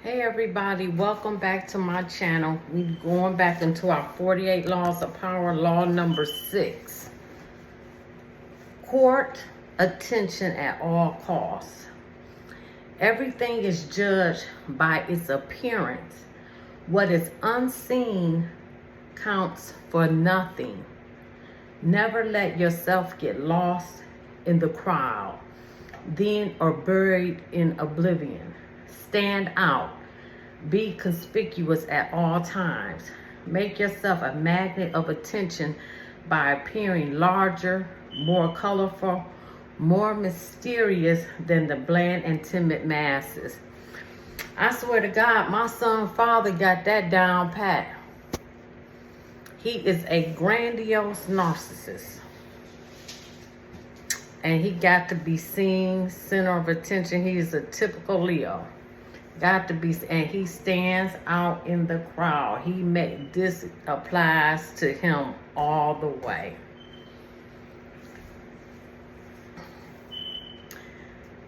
Hey everybody, welcome back to my channel. We're going back into our 48 Laws of Power, law number 6. Court attention at all costs. Everything is judged by its appearance. What is unseen counts for nothing. Never let yourself get lost in the crowd, then or buried in oblivion. Stand out. Be conspicuous at all times. Make yourself a magnet of attention by appearing larger, more colorful, more mysterious than the bland and timid masses. I swear to God, my son father got that down pat. He is a grandiose narcissist. And he got to be seen, center of attention. He is a typical Leo. Got to be, and he stands out in the crowd. This applies to him all the way.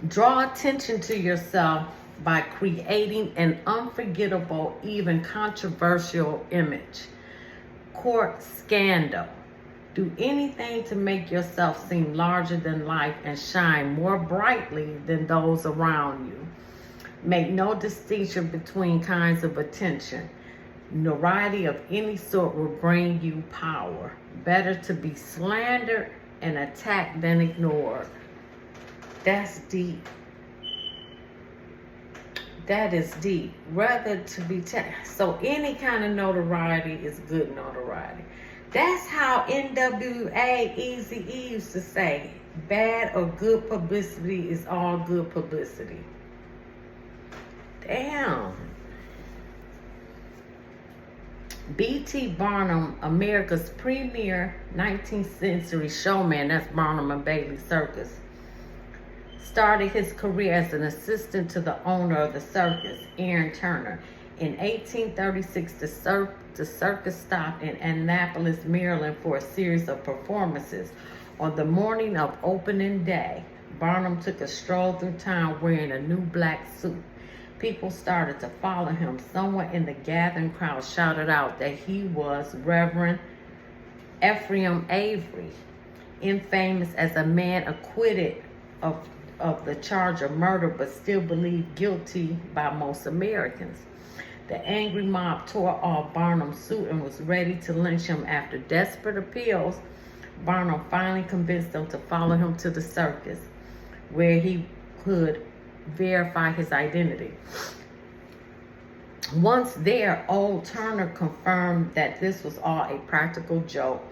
Draw attention to yourself by creating an unforgettable, even controversial image. Court scandal. Do anything to make yourself seem larger than life and shine more brightly than those around you. Make no distinction between kinds of attention. Notoriety of any sort will bring you power. Better to be slandered and attacked than ignored. That's deep. That is deep. Rather to be so any kind of notoriety is good notoriety. That's how NWA Eazy-E used to say, bad or good publicity is all good publicity. Damn. B.T. Barnum, America's premier 19th century showman, that's Barnum and Bailey Circus, started his career as an assistant to the owner of the circus, Aaron Turner. In 1836, the circus stopped in Annapolis, Maryland for a series of performances. On the morning of opening day, Barnum took a stroll through town wearing a new black suit. People started to follow him. Someone in the gathering crowd shouted out that he was Reverend Ephraim Avery, infamous as a man acquitted of the charge of murder but still believed guilty by most Americans. The angry mob tore off Barnum's suit and was ready to lynch him. After desperate appeals, Barnum finally convinced them to follow him to the circus, where he could verify his identity. Once there, old Turner confirmed that this was all a practical joke.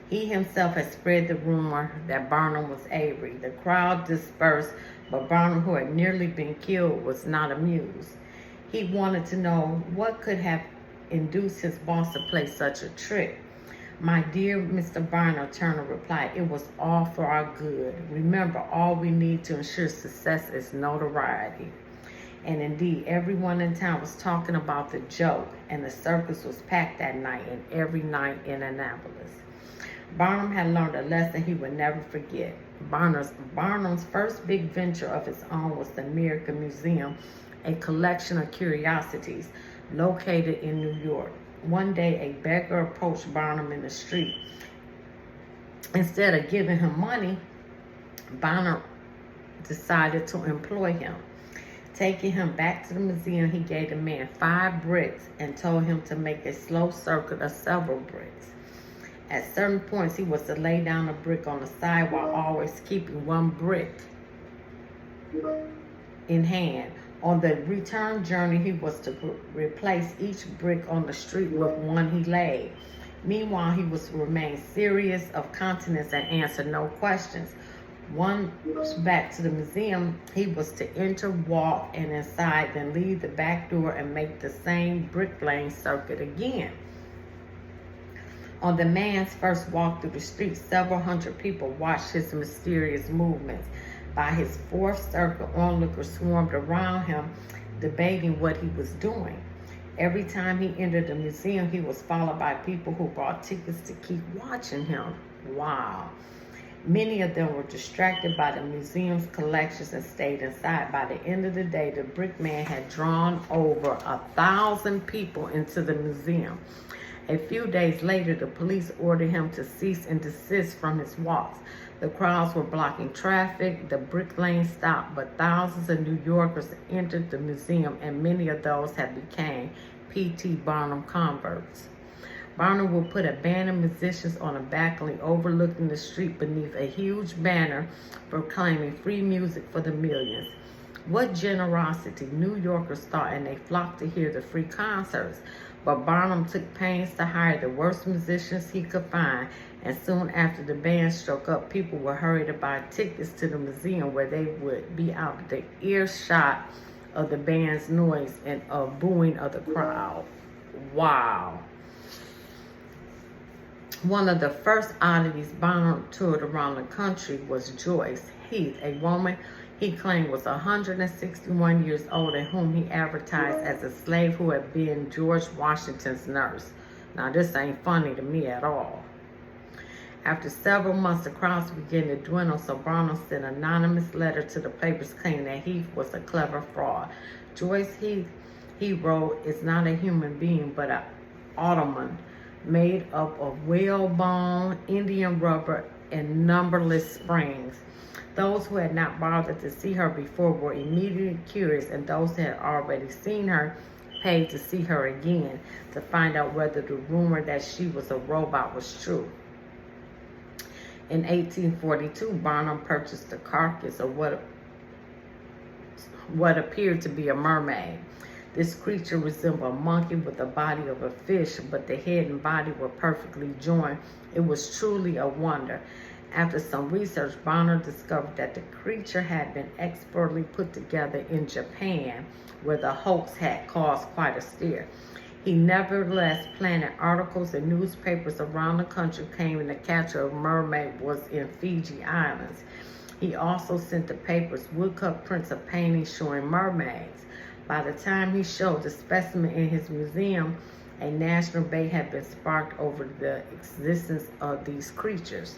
He himself had spread the rumor that Barnum was Avery. The crowd dispersed, but Barnum, who had nearly been killed, was not amused. He wanted to know what could have induced his boss to play such a trick. My dear Mr. Barnum, Turner replied, it was all for our good. Remember, all we need to ensure success is notoriety. And indeed, everyone in town was talking about the joke, and the circus was packed that night and every night in Annapolis. Barnum had learned a lesson he would never forget. Barnum's first big venture of his own was the American Museum, a collection of curiosities located in New York. One day, a beggar approached Barnum in the street. Instead of giving him money, Barnum decided to employ him. Taking him back to the museum, he gave the man 5 bricks and told him to make a slow circuit of several bricks. At certain points, he was to lay down a brick on the side while always keeping 1 brick in hand. On the return journey, he was to replace each brick on the street with one he laid. Meanwhile, he was to remain serious of countenance and answer no questions. Once back to the museum, he was to enter, walk, and inside, then leave the back door and make the same bricklaying circuit again. On the man's first walk through the street, several hundred people watched his mysterious movements. By his 4th circle, onlookers swarmed around him, debating what he was doing. Every time he entered the museum, he was followed by people who bought tickets to keep watching him. Wow. Many of them were distracted by the museum's collections and stayed inside. By the end of the day, the brick man had drawn over 1,000 people into the museum. A few days later, the police ordered him to cease and desist from his walks. The crowds were blocking traffic. The brick lane stopped, but thousands of New Yorkers entered the museum, and many of those had become P.T. Barnum converts. Barnum would put a band of musicians on a balcony overlooking the street beneath a huge banner proclaiming free music for the millions. What generosity, New Yorkers thought, and they flocked to hear the free concerts. But Barnum took pains to hire the worst musicians he could find, and soon after the band struck up, people were hurried to buy tickets to the museum where they would be out of the earshot of the band's noise and of booing of the crowd. Wow. One of the first oddities Barnum toured around the country was Joyce Heath, a woman he claimed was 161 years old and whom he advertised as a slave who had been George Washington's nurse. Now, this ain't funny to me at all. After several months, the crowds began to dwindle, so Barnum sent an anonymous letter to the papers claiming that Heath was a clever fraud. Joyce Heath, he wrote, is not a human being, but an automaton made up of whalebone, Indian rubber, and numberless springs. Those who had not bothered to see her before were immediately curious, and those who had already seen her paid to see her again to find out whether the rumor that she was a robot was true. In 1842, Barnum purchased the carcass of what appeared to be a mermaid. This creature resembled a monkey with the body of a fish, but the head and body were perfectly joined. It was truly a wonder. After some research, Barnum discovered that the creature had been expertly put together in Japan, where the hoax had caused quite a stir. He nevertheless planted articles in newspapers around the country claiming the capture of mermaid was in Fiji Islands. He also sent the papers woodcut prints of paintings showing mermaids. By the time he showed the specimen in his museum, a national debate had been sparked over the existence of these creatures.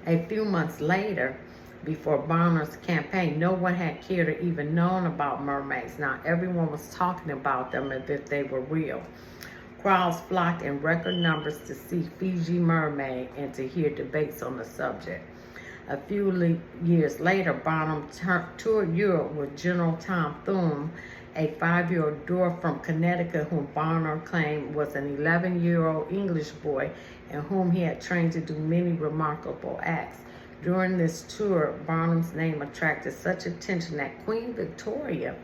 A few months later, before Barnum's campaign, no one had cared or even known about mermaids. Now everyone was talking about them as if they were real. Crowds flocked in record numbers to see Fiji mermaid and to hear debates on the subject. A few years later, Barnum toured Europe with General Tom Thumb, a 5-year-old dwarf from Connecticut whom Barnum claimed was an 11-year-old English boy and whom he had trained to do many remarkable acts. During this tour, Barnum's name attracted such attention that Queen Victoria,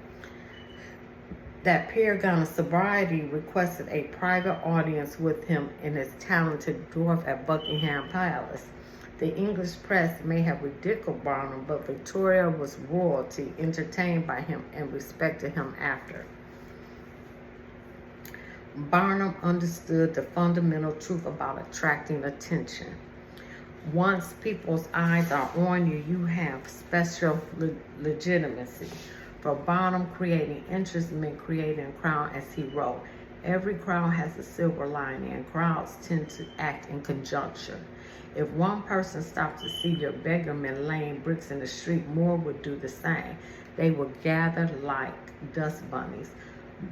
that paragon of sobriety, requested a private audience with him and his talented dwarf at Buckingham Palace. The English press may have ridiculed Barnum, but Victoria was royalty, entertained by him, and respected him after. Barnum understood the fundamental truth about attracting attention. Once people's eyes are on you, you have special legitimacy. For Barnum, creating interest meant creating a crowd, as he wrote. Every crowd has a silver lining, and crowds tend to act in conjunction. If one person stopped to see your beggarmen laying bricks in the street, more would do the same. They would gather like dust bunnies.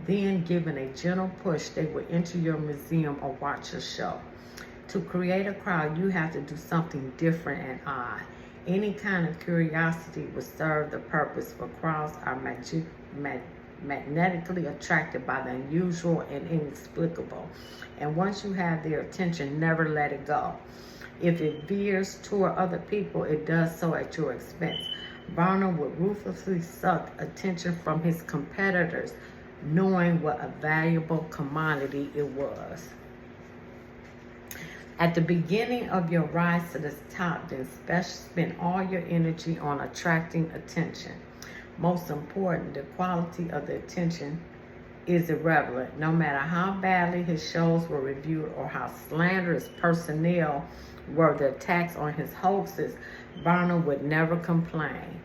Then, given a gentle push, they would enter your museum or watch a show. To create a crowd, you have to do something different and odd. Any kind of curiosity would serve the purpose, for crowds are magnetically attracted by the unusual and inexplicable. And once you have their attention, never let it go. If it veers toward other people, it does so at your expense. Barnum would ruthlessly suck attention from his competitors, knowing what a valuable commodity it was. At the beginning of your rise to the top, then spend all your energy on attracting attention. Most important, the quality of the attention is irrelevant. No matter how badly his shows were reviewed or how slanderous personnel were the attacks on his hoaxes, Barnum would never complain.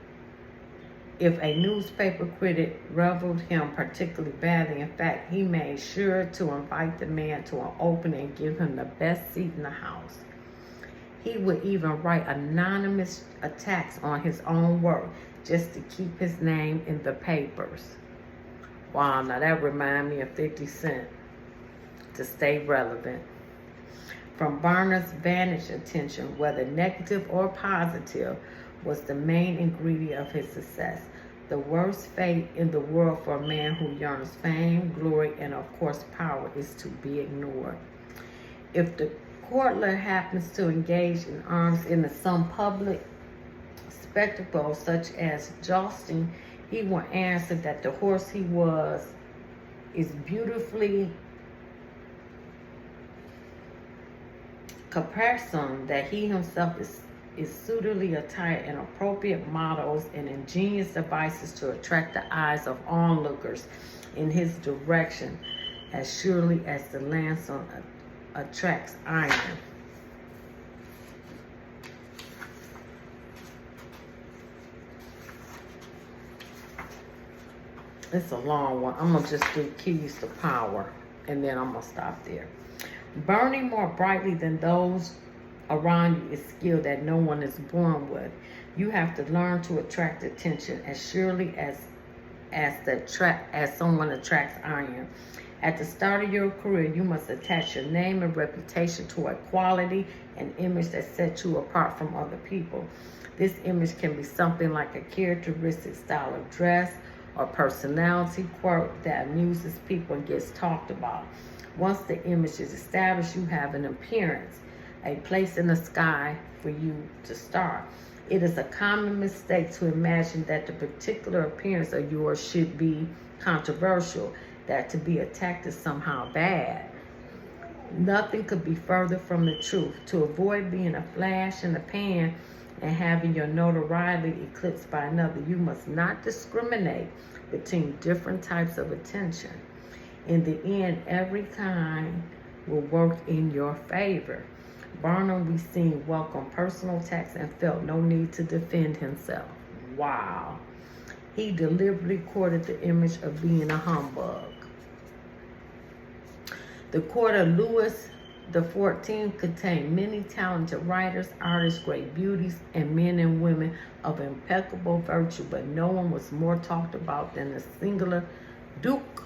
If a newspaper critic reviled him particularly badly, in fact, he made sure to invite the man to an opening and give him the best seat in the house. He would even write anonymous attacks on his own work just to keep his name in the papers. Wow, now that reminds me of 50 Cent, to stay relevant. From Barnum's vantage, attention, whether negative or positive, was the main ingredient of his success. The worst fate in the world for a man who yearns fame, glory, and of course power is to be ignored. If the courtier happens to engage in arms in some public spectacle such as jousting, he will answer that the horse he was is beautifully caparisoned, that he himself is suitably attired in appropriate models and ingenious devices to attract the eyes of onlookers in his direction, as surely as the lance attracts iron. It's a long one. I'm going to just do keys to power, and then I'm going to stop there. Burning more brightly than those around you is skill that no one is born with. You have to learn to attract attention as surely as someone attracts iron. At the start of your career, you must attach your name and reputation to a quality and image that sets you apart from other people. This image can be something like a characteristic style of dress or personality quirk that amuses people and gets talked about. Once the image is established, you have an appearance, a place in the sky for you to start. It is a common mistake to imagine that the particular appearance of yours should be controversial, that to be attacked is somehow bad. Nothing could be further from the truth. To avoid being a flash in the pan and having your notoriety eclipsed by another, you must not discriminate between different types of attention. In the end, every kind will work in your favor. Barnum, we seen, welcomed personal attacks and felt no need to defend himself. Wow. He deliberately courted the image of being a humbug. The court of Louis XIV contained many talented writers, artists, great beauties, and men and women of impeccable virtue, but no one was more talked about than the singular Duke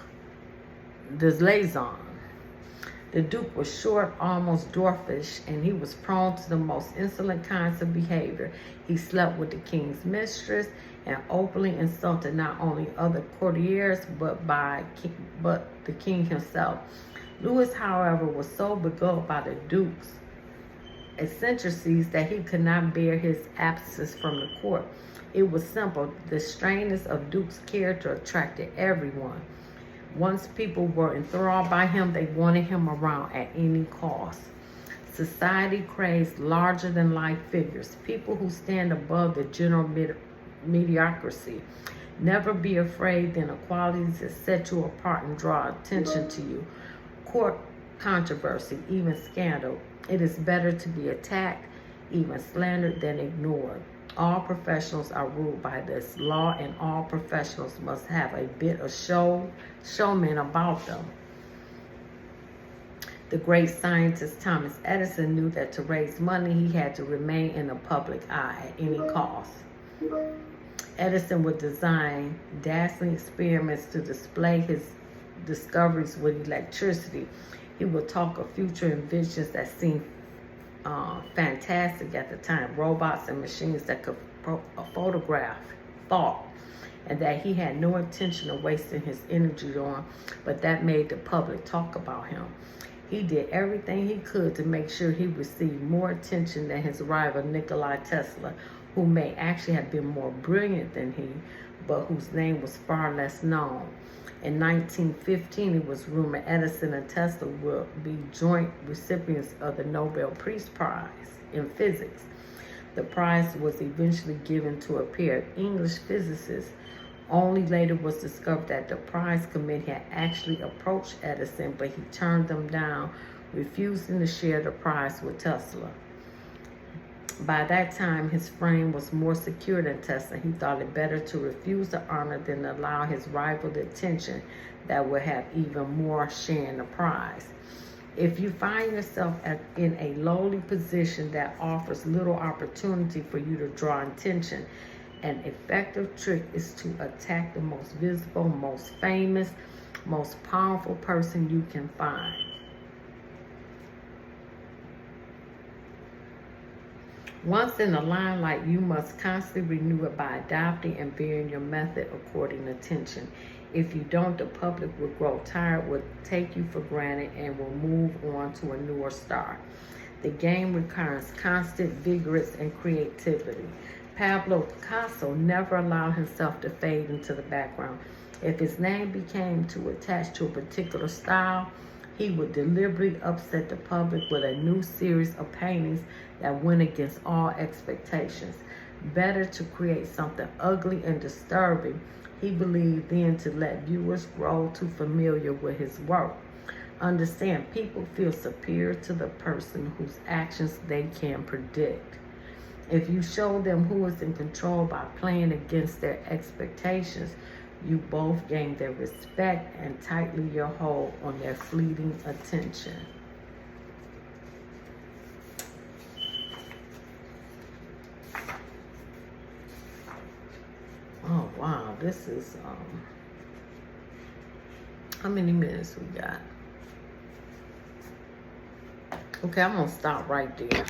de Lauzun. The Duke was short, almost dwarfish, and he was prone to the most insolent kinds of behavior. He slept with the king's mistress and openly insulted not only other courtiers but the king himself. Louis, however, was so beguiled by the Duke's eccentricities that he could not bear his absences from the court. It was simple. The strangeness of Duke's character attracted everyone. Once people were enthralled by him, they wanted him around at any cost. Society craves larger-than-life figures, people who stand above the general mediocrity. Never be afraid then of qualities that set you apart and draw attention to you. Court controversy, even scandal. It is better to be attacked, even slandered, than ignored. All professionals are ruled by this law, and all professionals must have a bit of showman about them. The great scientist Thomas Edison knew that to raise money, he had to remain in the public eye at any cost. Edison would design dazzling experiments to display his discoveries with electricity. He would talk of future inventions that seemed fantastic at the time, robots and machines that could photograph thought, and that he had no intention of wasting his energy on, but that made the public talk about him. He did everything he could to make sure he received more attention than his rival Nikola Tesla, who may actually have been more brilliant than he, but whose name was far less known. In 1915, it was rumored Edison and Tesla would be joint recipients of the Nobel Peace Prize in physics. The prize was eventually given to a pair of English physicists. Only later was discovered that the prize committee had actually approached Edison, but he turned them down, refusing to share the prize with Tesla. By that time, his frame was more secure than Tesla. He thought it better to refuse the honor than allow his rival the attention that would have even more sharing the prize. If you find yourself in a lowly position that offers little opportunity for you to draw attention, an effective trick is to attack the most visible, most famous, most powerful person you can find. Once in the limelight, you must constantly renew it by adapting and varying your method according to attention. If you don't, the public will grow tired, will take you for granted, and will move on to a newer star. The game requires constant vigorance and creativity. Pablo Picasso never allowed himself to fade into the background. If his name became too attached to a particular style, he would deliberately upset the public with a new series of paintings that went against all expectations. Better to create something ugly and disturbing, he believed, than to let viewers grow too familiar with his work. Understand, people feel superior to the person whose actions they can predict. If you show them who is in control by playing against their expectations, you both gain their respect and tightly your hold on their fleeting attention. Oh wow, this is how many minutes we got? Okay, I'm gonna stop right there.